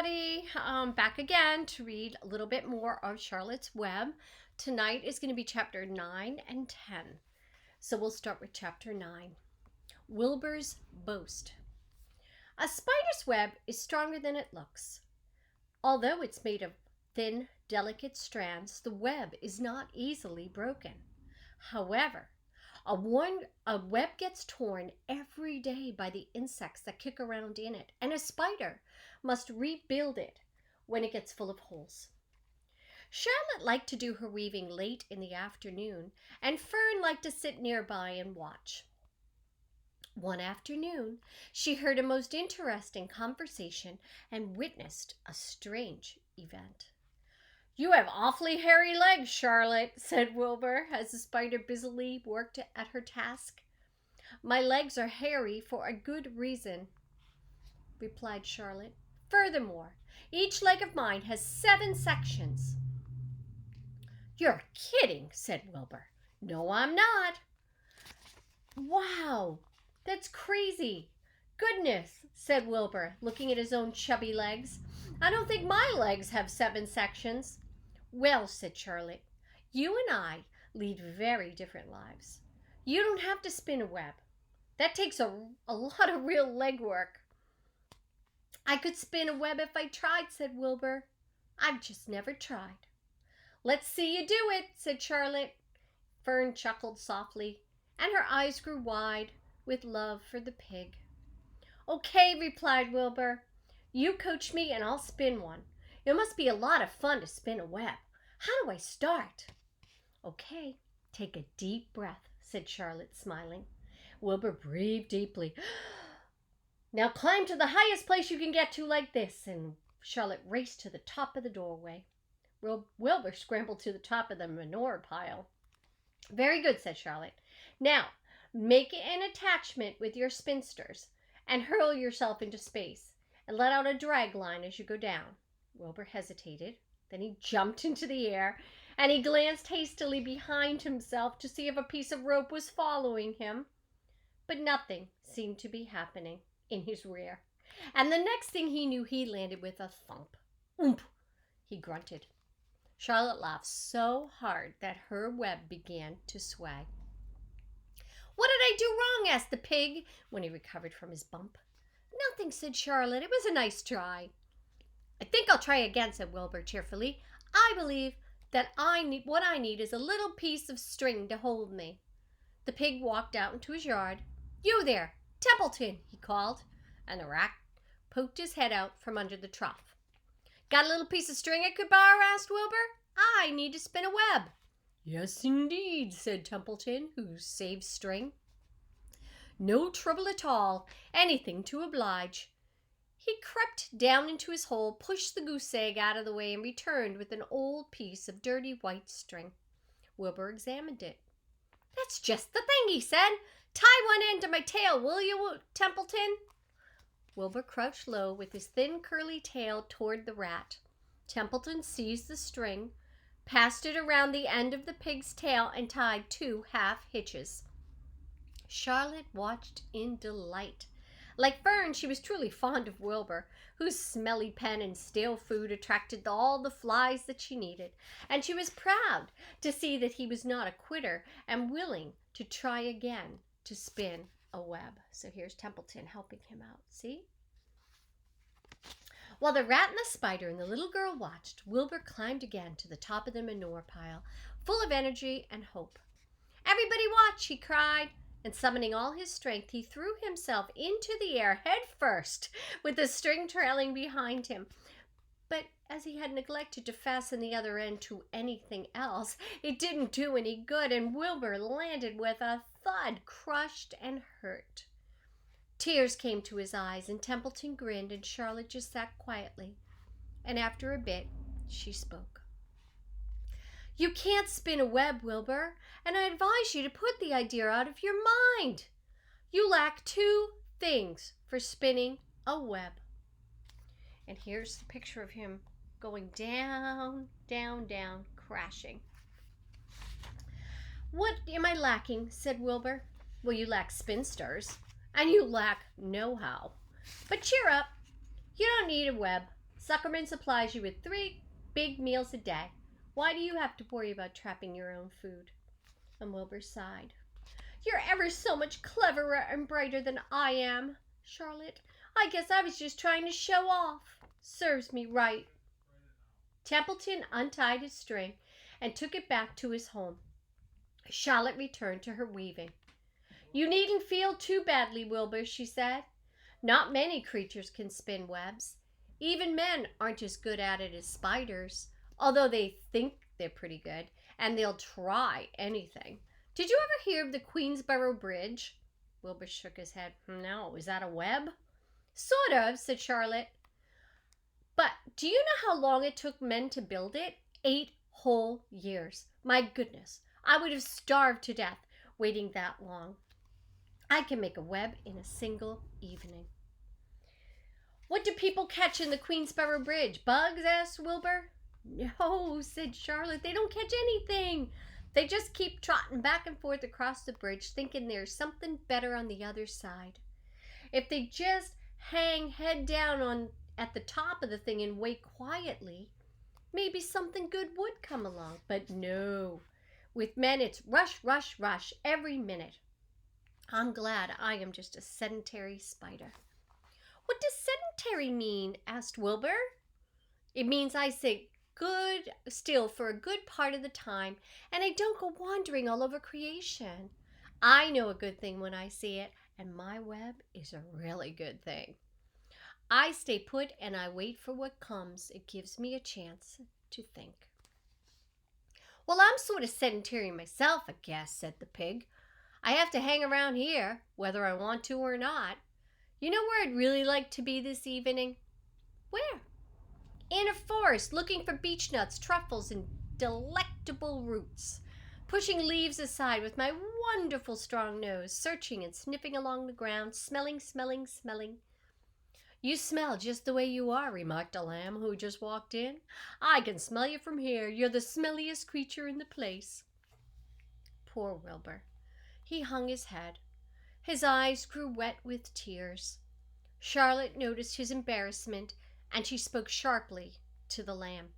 everybody. Back again to read a little bit more of Charlotte's Web. Tonight is going to be chapter 9 and 10. So we'll start with chapter 9. Wilbur's Boast. A spider's web is stronger than it looks. Although it's made of thin, delicate strands, the web is not easily broken. However, a web gets torn every day by the insects that kick around in it, and a spider must rebuild it when it gets full of holes. Charlotte liked to do her weaving late in the afternoon, and Fern liked to sit nearby and watch. One afternoon, she heard a most interesting conversation and witnessed a strange event. "You have awfully hairy legs, Charlotte," said Wilbur, as the spider busily worked at her task. "My legs are hairy for a good reason," replied Charlotte. "Furthermore, each leg of mine has 7 sections." "You're kidding," said Wilbur. "No, I'm not." "Wow, that's crazy." "Goodness," said Wilbur, looking at his own chubby legs. "I don't think my legs have 7 sections." "Well," said Charlotte, "you and I lead very different lives. You don't have to spin a web. That takes a lot of real leg work." "I could spin a web if I tried," said Wilbur. "I've just never tried." "Let's see you do it," said Charlotte. Fern chuckled softly, and her eyes grew wide with love for the pig. "Okay," replied Wilbur. "You coach me and I'll spin one. It must be a lot of fun to spin a web. How do I start?" "Okay, take a deep breath," said Charlotte, smiling. Wilbur breathed deeply. "Now climb to the highest place you can get to like this," and Charlotte raced to the top of the doorway. Wilbur scrambled to the top of the manure pile. "Very good," said Charlotte. "Now, make an attachment with your spinsters and hurl yourself into space and let out a drag line as you go down." Wilbur hesitated. Then he jumped into the air, and he glanced hastily behind himself to see if a piece of rope was following him. But nothing seemed to be happening in his rear. And the next thing he knew, he landed with a thump. "Oomp!" he grunted. Charlotte laughed so hard that her web began to sway. "What did I do wrong?" asked the pig when he recovered from his bump. "Nothing," said Charlotte. "It was a nice try." "I think I'll try again," said Wilbur cheerfully. "I believe that what I need is a little piece of string to hold me." The pig walked out into his yard. "You there, Templeton," he called, and the rat poked his head out from under the trough. "Got a little piece of string I could borrow?" asked Wilbur. "I need to spin a web." "Yes, indeed," said Templeton, who saved string. "No trouble at all. Anything to oblige." He crept down into his hole, pushed the goose egg out of the way, and returned with an old piece of dirty white string. Wilbur examined it. "That's just the thing," he said. "Tie one end to my tail, will you, Templeton?" Wilbur crouched low with his thin curly tail toward the rat. Templeton seized the string, passed it around the end of the pig's tail, and tied 2 half hitches. Charlotte watched in delight. Like Fern, she was truly fond of Wilbur, whose smelly pen and stale food attracted all the flies that she needed, and she was proud to see that he was not a quitter and willing to try again to spin a web. So here's Templeton helping him out. See? While the rat and the spider and the little girl watched, Wilbur climbed again to the top of the manure pile, full of energy and hope. "Everybody watch," he cried. And summoning all his strength, he threw himself into the air head first, with the string trailing behind him. But as he had neglected to fasten the other end to anything else, it didn't do any good, and Wilbur landed with a thud, crushed and hurt. Tears came to his eyes, and Templeton grinned, and Charlotte just sat quietly. And after a bit, she spoke. "You can't spin a web, Wilbur, and I advise you to put the idea out of your mind. You lack 2 things for spinning a web." And here's the picture of him going down, down, down, crashing. "What am I lacking?" said Wilbur. "Well, you lack spinsters, and you lack know-how. But cheer up. You don't need a web. Zuckerman supplies you with 3 big meals a day. Why do you have to worry about trapping your own food?" And Wilbur sighed. "You're ever so much cleverer and brighter than I am, Charlotte. I guess I was just trying to show off. Serves me right." Templeton untied his string and took it back to his home. Charlotte returned to her weaving. "You needn't feel too badly, Wilbur," she said. "Not many creatures can spin webs. Even men aren't as good at it as spiders, although they think they're pretty good, and they'll try anything. Did you ever hear of the Queensboro Bridge?" Wilbur shook his head. "No, is that a web?" "Sort of," said Charlotte. "But do you know how long it took men to build it? 8 whole years. My goodness, I would have starved to death waiting that long. I can make a web in a single evening." "What do people catch in the Queensboro Bridge? Bugs?" asked Wilbur. "No," said Charlotte, "they don't catch anything. They just keep trotting back and forth across the bridge, thinking there's something better on the other side. If they just hang head down at the top of the thing and wait quietly, maybe something good would come along. But no, with men it's rush, rush, rush every minute. I'm glad I am just a sedentary spider." "What does sedentary mean?" asked Wilbur. "It means I sit good still for a good part of the time, and I don't go wandering all over creation. I know a good thing when I see it, and my web is a really good thing. I stay put and I wait for what comes. It gives me a chance to think." "Well, I'm sort of sedentary myself, I guess," said the pig. "I have to hang around here, whether I want to or not. You know where I'd really like to be this evening?" "Where?" "In a forest, looking for beechnuts, truffles, and delectable roots. Pushing leaves aside with my wonderful strong nose, searching and sniffing along the ground, smelling, smelling, smelling." "You smell just the way you are," remarked a lamb who just walked in. "I can smell you from here. You're the smelliest creature in the place." Poor Wilbur. He hung his head. His eyes grew wet with tears. Charlotte noticed his embarrassment, and she spoke sharply to the lamb.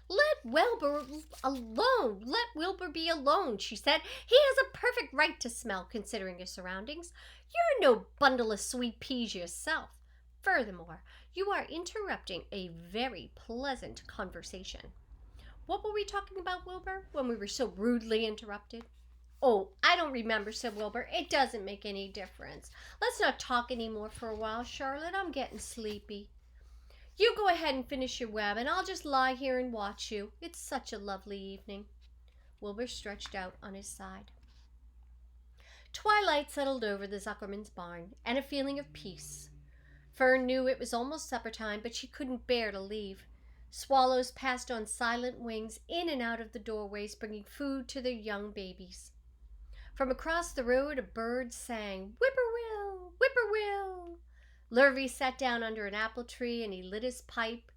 "Let Wilbur alone. Let Wilbur be alone," she said. "He has a perfect right to smell, considering his surroundings. You're no bundle of sweet peas yourself. Furthermore, you are interrupting a very pleasant conversation." "What were we talking about, Wilbur, when we were so rudely interrupted?" "Oh, I don't remember," said Wilbur. "It doesn't make any difference. Let's not talk any more for a while, Charlotte. I'm getting sleepy. You go ahead and finish your web, and I'll just lie here and watch you. It's such a lovely evening." Wilbur stretched out on his side. Twilight settled over the Zuckerman's barn, and a feeling of peace. Fern knew it was almost supper time, but she couldn't bear to leave. Swallows passed on silent wings in and out of the doorways, bringing food to their young babies. From across the road, a bird sang, "Whippoorwill, whippoorwill." Lurvy sat down under an apple tree and he lit his pipe,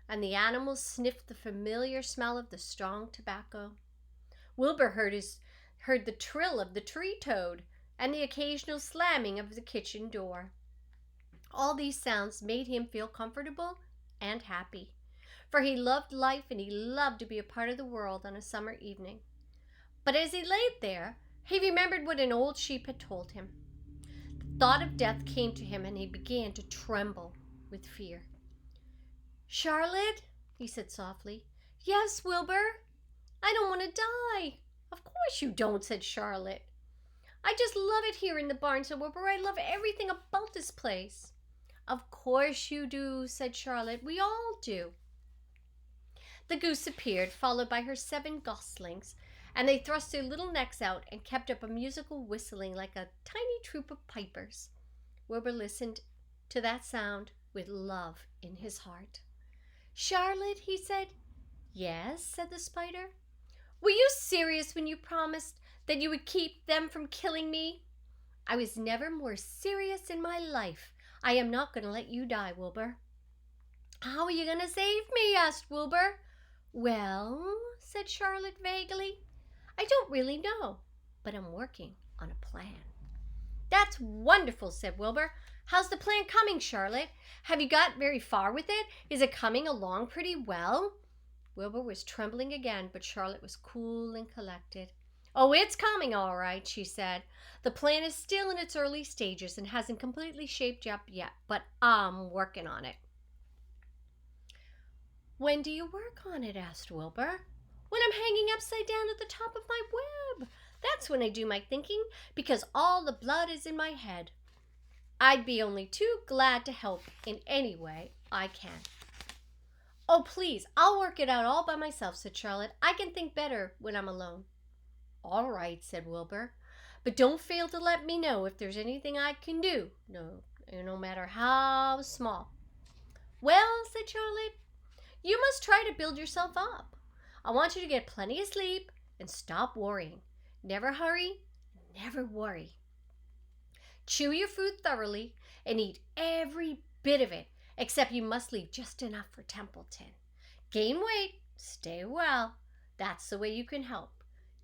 and the animals sniffed the familiar smell of the strong tobacco. Wilbur heard the trill of the tree toad and the occasional slamming of the kitchen door. All these sounds made him feel comfortable and happy, for he loved life and he loved to be a part of the world on a summer evening. But as he lay there, he remembered what an old sheep had told him. The thought of death came to him and he began to tremble with fear. "Charlotte," he said softly. "Yes, Wilbur?" "I don't want to die." "Of course you don't," said Charlotte. "I just love it here in the barn," said Wilbur. "I love everything about this place." "Of course you do," said Charlotte. "We all do." The goose appeared, followed by her 7 goslings, and they thrust their little necks out and kept up a musical whistling like a tiny troop of pipers. Wilbur listened to that sound with love in his heart. "Charlotte," he said. "Yes," said the spider. "Were you serious when you promised that you would keep them from killing me?" "I was never more serious in my life. I am not going to let you die, Wilbur." "How are you going to save me?" asked Wilbur. "Well," said Charlotte vaguely, "I don't really know, but I'm working on a plan." "That's wonderful," said Wilbur. How's the plant coming, Charlotte? Have you got very far with it? Is it coming along pretty well? Wilbur was trembling again, but Charlotte was cool and collected. Oh, it's coming all right, she said. The plant is still in its early stages and hasn't completely shaped up yet, but I'm working on it. When do you work on it? Asked Wilbur. When I'm hanging upside down at the top of my web. That's when I do my thinking, because all the blood is in my head. I'd be only too glad to help in any way I can. Oh, please, I'll work it out all by myself, said Charlotte. I can think better when I'm alone. All right, said Wilbur, but don't fail to let me know if there's anything I can do, no matter how small. Well, said Charlotte, you must try to build yourself up. I want you to get plenty of sleep and stop worrying. Never hurry, never worry. Chew your food thoroughly and eat every bit of it, except you must leave just enough for Templeton. Gain weight, stay well. That's the way you can help.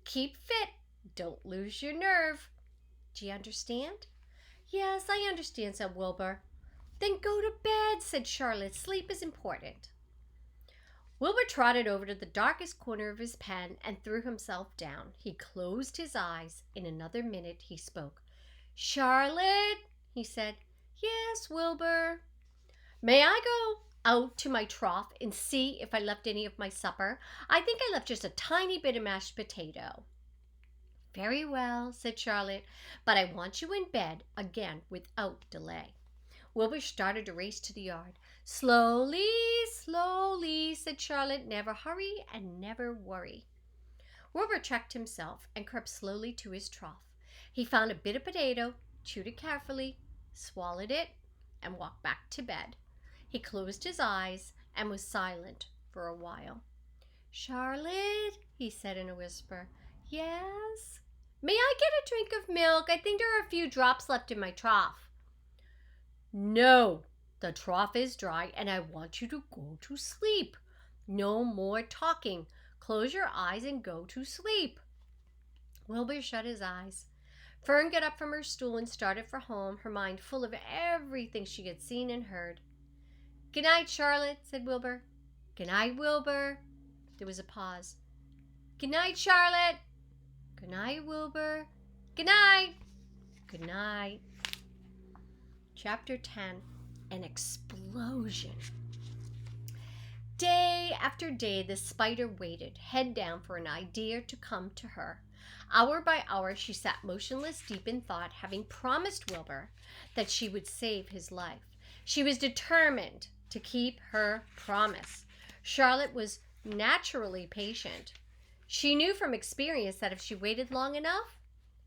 Keep fit, don't lose your nerve. Do you understand? Yes, I understand, said Wilbur. Then go to bed, said Charlotte. Sleep is important. Wilbur trotted over to the darkest corner of his pen and threw himself down. He closed his eyes. In another minute he spoke. Charlotte, he said. Yes, Wilbur. May I go out to my trough and see if I left any of my supper? I think I left just a tiny bit of mashed potato. Very well, said Charlotte, but I want you in bed again without delay. Wilbur started to race to the yard. Slowly, slowly, said Charlotte. Never hurry and never worry. Wilbur checked himself and crept slowly to his trough. He found a bit of potato, chewed it carefully, swallowed it, and walked back to bed. He closed his eyes and was silent for a while. Charlotte, he said in a whisper. Yes? May I get a drink of milk? I think there are a few drops left in my trough. No, the trough is dry and I want you to go to sleep. No more talking. Close your eyes and go to sleep. Wilbur shut his eyes. Fern got up from her stool and started for home, her mind full of everything she had seen and heard. Good night, Charlotte, said Wilbur. Good night, Wilbur. There was a pause. Good night, Charlotte. Good night, Wilbur. Good night. Good night. Chapter 10. An explosion. Day after day, the spider waited, head down, for an idea to come to her. Hour by hour, she sat motionless, deep in thought, having promised Wilbur that she would save his life. She was determined to keep her promise. Charlotte was naturally patient. She knew from experience that if she waited long enough,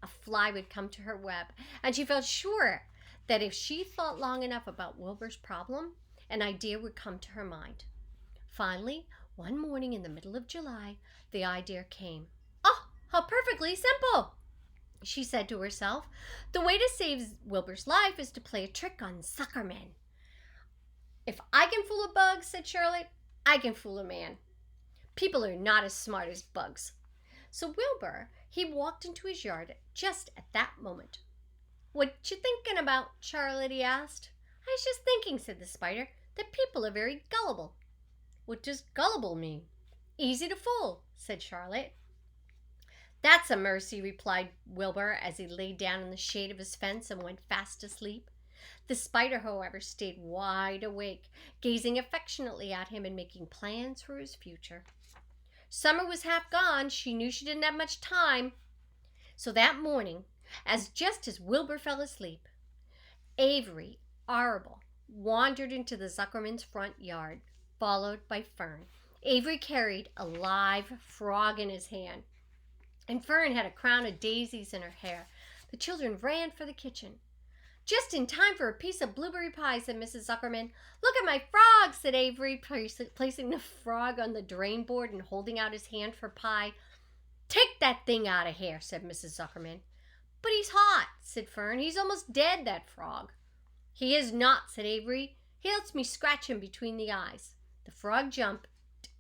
a fly would come to her web, and she felt sure that if she thought long enough about Wilbur's problem, an idea would come to her mind. Finally, one morning in the middle of July, the idea came. Oh, how perfectly simple, she said to herself. The way to save Wilbur's life is to play a trick on Zuckerman. If I can fool a bug, said Charlotte, I can fool a man. People are not as smart as bugs. So Wilbur, he walked into his yard just at that moment. What you thinking about, Charlotte? He asked. I was just thinking, said the spider, that people are very gullible. What does gullible mean? Easy to fool, said Charlotte. That's a mercy, replied Wilbur as he lay down in the shade of his fence and went fast asleep. The spider, however, stayed wide awake, gazing affectionately at him and making plans for his future. Summer was half gone. She knew she didn't have much time. So that morning, just as Wilbur fell asleep, Avery Arable wandered into the Zuckerman's front yard, followed by Fern. Avery carried a live frog in his hand, and Fern had a crown of daisies in her hair. The children ran for the kitchen. Just in time for a piece of blueberry pie, said Mrs. Zuckerman. Look at my frog, said Avery, placing the frog on the drain board and holding out his hand for pie. Take that thing out of here, said Mrs. Zuckerman. But he's hot, said Fern. He's almost dead, that frog. He is not, said Avery. He lets me scratch him between the eyes. The frog jumped,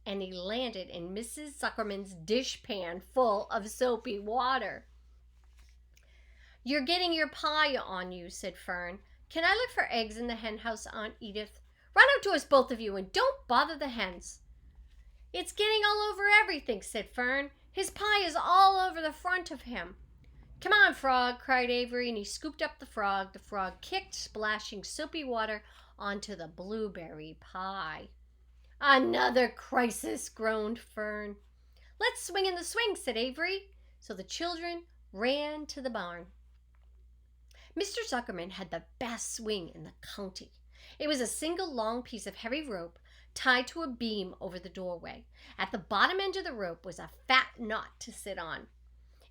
and he landed in Mrs. Zuckerman's dishpan full of soapy water. You're getting your pie on you, said Fern. Can I look for eggs in the hen house, Aunt Edith? Run up to us, both of you, and don't bother the hens. It's getting all over everything, said Fern. His pie is all over the front of him. Come on, Frog, cried Avery, and he scooped up the frog. The frog kicked, splashing soapy water onto the blueberry pie. Another crisis, groaned Fern. Let's swing in the swing, said Avery. So the children ran to the barn. Mr. Zuckerman had the best swing in the county. It was a single long piece of heavy rope tied to a beam over the doorway. At the bottom end of the rope was a fat knot to sit on.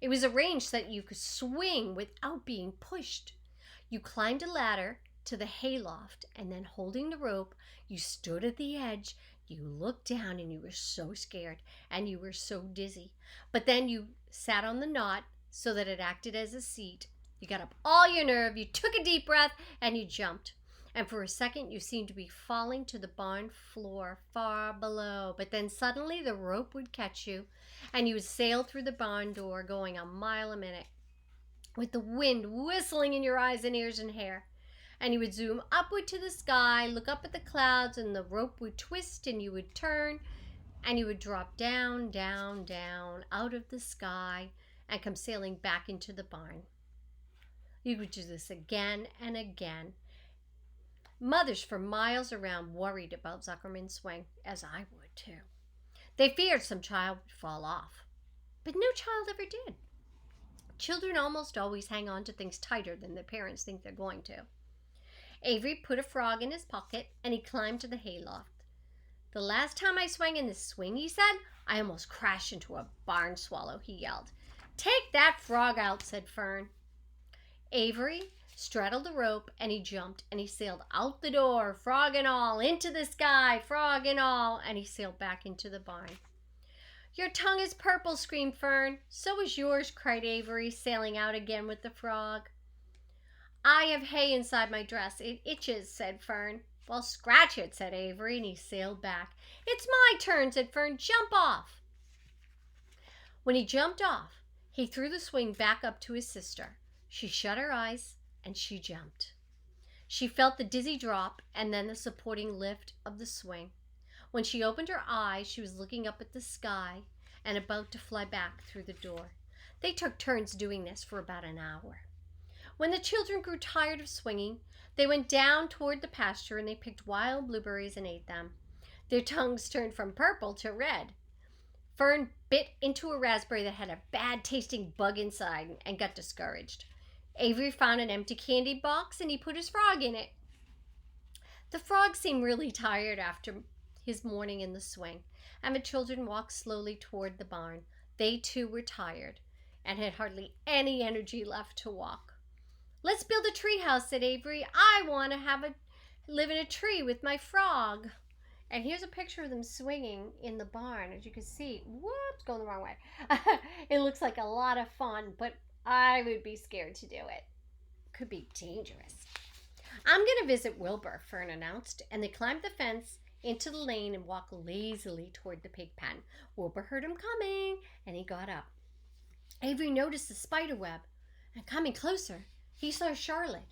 It was arranged so that you could swing without being pushed. You climbed a ladder to the hayloft, and then holding the rope, you stood at the edge. You looked down, and you were so scared, and you were so dizzy. But then you sat on the knot so that it acted as a seat. You got up all your nerve, you took a deep breath, and you jumped. And for a second, you seemed to be falling to the barn floor far below. But then suddenly the rope would catch you, and you would sail through the barn door going a mile a minute, with the wind whistling in your eyes and ears and hair. And you would zoom upward to the sky, look up at the clouds, and the rope would twist, and you would turn, and you would drop down, down, down out of the sky and come sailing back into the barn. You would do this again and again. Mothers for miles around worried about Zuckerman's swing, as I would too. They feared some child would fall off, but no child ever did. Children almost always hang on to things tighter than their parents think they're going to. Avery put a frog in his pocket, and he climbed to the hayloft. The last time I swung in this swing, he said, I almost crashed into a barn swallow, he yelled. Take that frog out, said Fern. Avery straddled the rope, and he jumped, and he sailed out the door, frog and all, into the sky, frog and all, and he sailed back into the barn. Your tongue is purple, screamed Fern. So is yours, cried Avery, sailing out again with the frog. I have hay inside my dress. It itches, said Fern. Well, scratch it, said Avery, and he sailed back. It's my turn, said Fern. Jump off. When he jumped off, he threw the swing back up to his sister. She shut her eyes, and she jumped. She felt the dizzy drop and then the supporting lift of the swing. When she opened her eyes, she was looking up at the sky and about to fly back through the door. They took turns doing this for about an hour. When the children grew tired of swinging, they went down toward the pasture and they picked wild blueberries and ate them. Their tongues turned from purple to red. Fern bit into a raspberry that had a bad-tasting bug inside and got discouraged. Avery found an empty candy box and he put his frog in it. The frog seemed really tired after his morning in the swing, and the children walked slowly toward the barn. They too were tired and had hardly any energy left to walk. Let's build a tree house, said Avery. I want to live in a tree with my frog. And here's a picture of them swinging in the barn. As you can see, whoops, going the wrong way. It looks like a lot of fun, but I would be scared to do it. Could be dangerous. I'm going to visit Wilbur, Fern announced, and they climbed the fence into the lane and walked lazily toward the pig pen. Wilbur heard him coming, and he got up. Avery noticed the spider web, and coming closer, he saw Charlotte.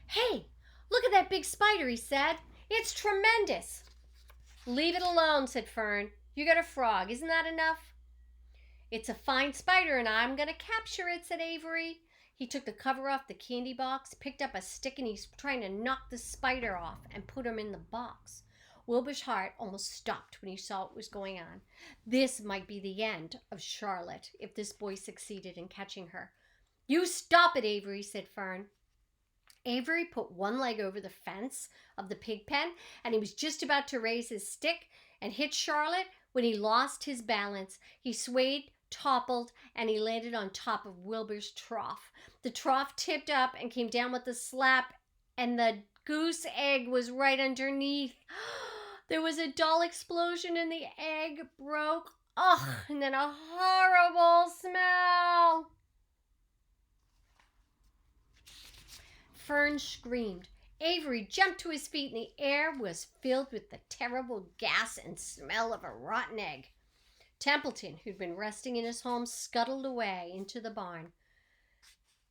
Hey, look at that big spider, he said. It's tremendous. Leave it alone, said Fern. You got a frog. Isn't that enough? It's a fine spider, and I'm going to capture it, said Avery. He took the cover off the candy box, picked up a stick, and he's trying to knock the spider off and put him in the box. Wilbur's heart almost stopped when he saw what was going on. This might be the end of Charlotte if this boy succeeded in catching her. You stop it, Avery, said Fern. Avery put one leg over the fence of the pig pen, and he was just about to raise his stick and hit Charlotte when he lost his balance. He swayed, toppled, and he landed on top of Wilbur's trough. The trough tipped up and came down with a slap, and the goose egg was right underneath. There was a dull explosion, and the egg broke. Ugh, and then a horrible smell. Fern screamed. Avery jumped to his feet, and the air was filled with the terrible gas and smell of a rotten egg. Templeton, who'd been resting in his home, scuttled away into the barn.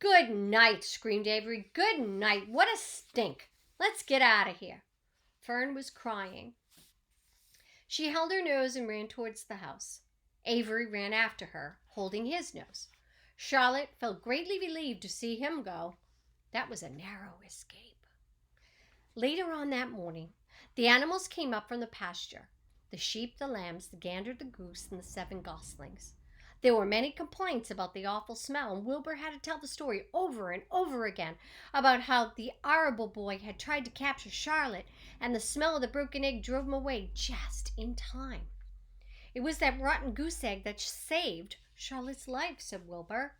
Good night, screamed Avery. Good night. What a stink. Let's get out of here. Fern was crying. She held her nose and ran towards the house. Avery ran after her, holding his nose. Charlotte felt greatly relieved to see him go. That was a narrow escape. Later on that morning, the animals came up from the pasture. The sheep, the lambs, the gander, the goose, and the 7 goslings. There were many complaints about the awful smell, and Wilbur had to tell the story over and over again about how the Arable boy had tried to capture Charlotte, and the smell of the broken egg drove him away just in time. It was that rotten goose egg that saved Charlotte's life, said Wilbur.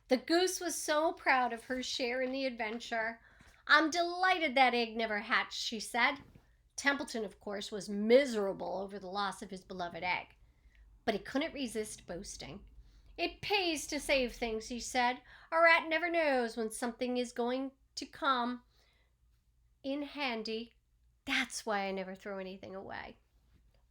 The goose was so proud of her share in the adventure. I'm delighted that egg never hatched, she said. Templeton, of course, was miserable over the loss of his beloved egg, but he couldn't resist boasting. It pays to save things, he said. A rat never knows when something is going to come in handy. That's why I never throw anything away.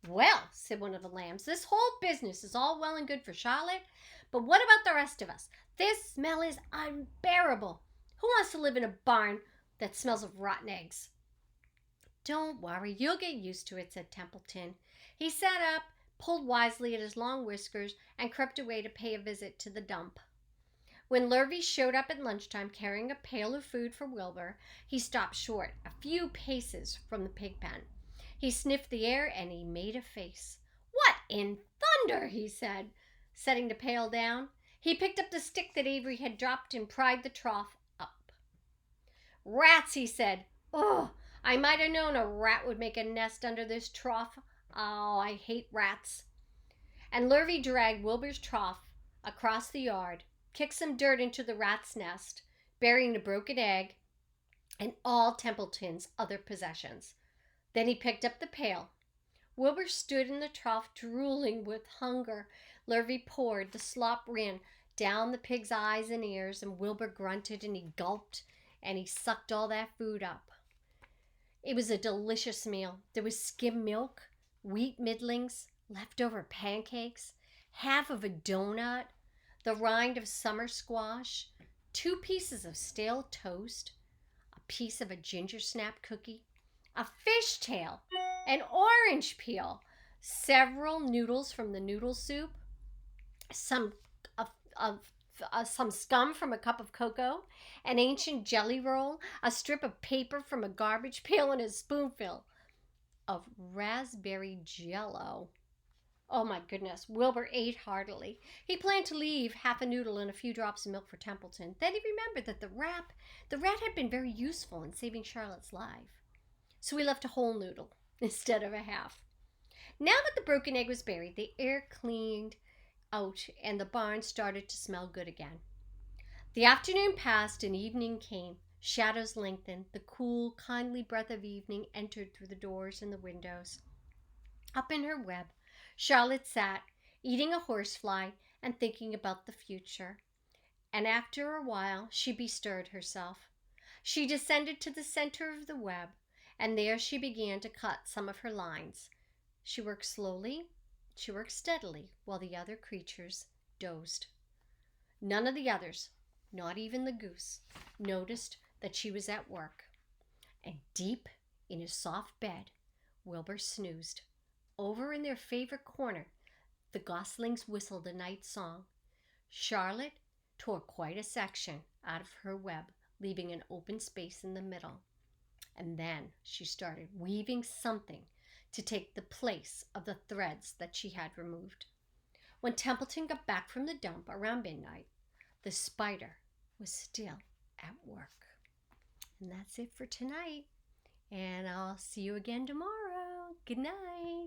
Well, said one of the lambs, this whole business is all well and good for Charlotte, but what about the rest of us? This smell is unbearable. Who wants to live in a barn that smells of rotten eggs? Don't worry, you'll get used to it, said Templeton. He sat up, pulled wisely at his long whiskers, and crept away to pay a visit to the dump. When Lurvy showed up at lunchtime carrying a pail of food for Wilbur, he stopped short a few paces from the pig pen. He sniffed the air and he made a face. What in thunder, he said, setting the pail down. He picked up the stick that Avery had dropped and pried the trough up. Rats, he said. Oh, I might have known a rat would make a nest under this trough. Oh, I hate rats. And Lurvy dragged Wilbur's trough across the yard, kicked some dirt into the rat's nest, burying the broken egg and all Templeton's other possessions. Then he picked up the pail. Wilbur stood in the trough drooling with hunger. Lurvy poured. The slop ran down the pig's eyes and ears, and Wilbur grunted and he gulped and he sucked all that food up. It was a delicious meal. There was skim milk, wheat middlings, leftover pancakes, half of a donut, the rind of summer squash, 2 pieces of stale toast, a piece of a ginger snap cookie, a fishtail, an orange peel, several noodles from the noodle soup, some scum from a cup of cocoa, an ancient jelly roll, a strip of paper from a garbage pail, and a spoonful of raspberry jello. Oh my goodness, Wilbur ate heartily. He planned to leave half a noodle and a few drops of milk for Templeton. Then he remembered that the rat had been very useful in saving Charlotte's life. So he left a whole noodle instead of a half. Now that the broken egg was buried, the air cleaned out and the barn started to smell good again. The afternoon passed and evening came. Shadows lengthened. The cool, kindly breath of evening entered through the doors and the windows. Up in her web, Charlotte sat, eating a horsefly and thinking about the future. And after a while, she bestirred herself. She descended to the center of the web, and there she began to cut some of her lines. She worked slowly, she worked steadily, while the other creatures dozed. None of the others, not even the goose, noticed that she was at work. And deep in his soft bed, Wilbur snoozed. Over in their favorite corner, the goslings whistled a night song. Charlotte tore quite a section out of her web, leaving an open space in the middle. And then she started weaving something to take the place of the threads that she had removed. When Templeton got back from the dump around midnight, the spider was still at work. And that's it for tonight. And I'll see you again tomorrow. Good night.